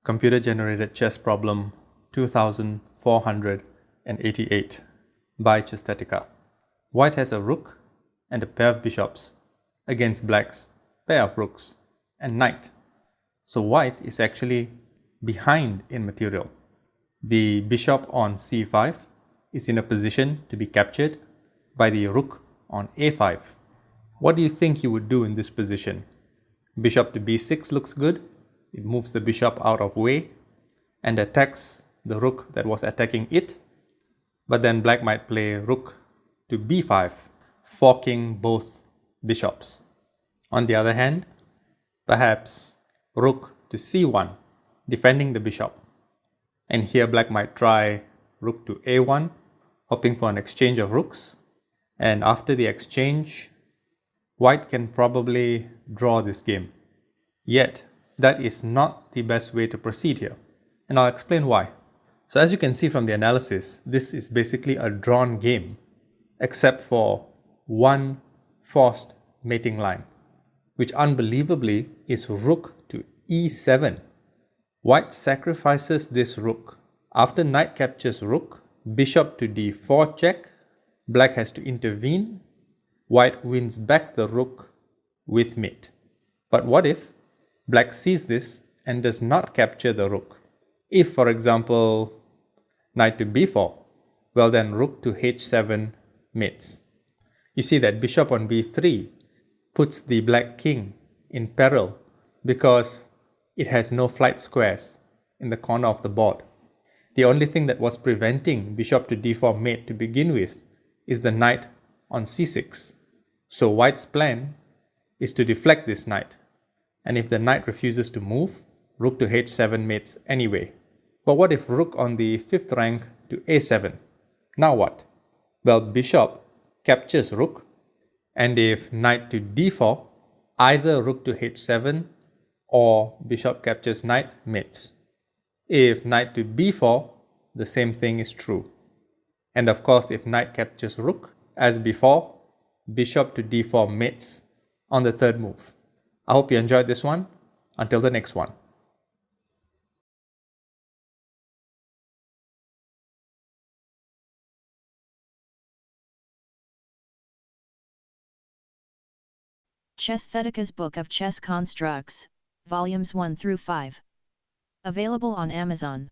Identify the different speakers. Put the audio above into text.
Speaker 1: Computer-generated chess problem 2488 by Chesthetica. White has a rook and a pair of bishops against black's pair of rooks and knight. So white is actually behind in material. The bishop on c5 is in a position to be captured by the rook on a5. What do you think you would do in this position? Bishop to b6 looks good. It moves the bishop out of way and attacks the rook that was attacking it. But then black might play rook to b5, forking both bishops. On the other hand, perhaps rook to c1, defending the bishop. And here black might try rook to a1, hoping for an exchange of rooks. And after the exchange, white can probably draw this game. Yet, that is not the best way to proceed here. And I'll explain why. So as you can see from the analysis, this is basically a drawn game, except for one forced mating line, which unbelievably is rook to e7. White sacrifices this rook. After knight captures rook, bishop to d4 check, black has to intervene, white wins back the rook with mate. But what if black sees this and does not capture the rook? If, for example, knight to b4, well then rook to h7 mates. You see that bishop on b3 puts the black king in peril because it has no flight squares in the corner of the board. The only thing that was preventing bishop to d4 mate to begin with is the knight on c6. So white's plan is to deflect this knight. And if the knight refuses to move, rook to h7 mates anyway. But what if rook on the 5th rank to a7? Now what? Well, bishop captures rook, and if knight to d4, either rook to h7 or bishop captures knight mates. If knight to b4, the same thing is true. And of course, if knight captures rook, as before, bishop to d4 mates on the third move. I hope you enjoyed this one. Until the next one.
Speaker 2: Chesthetica's Book of Chess Constructs, Volumes 1 through 5. Available on Amazon.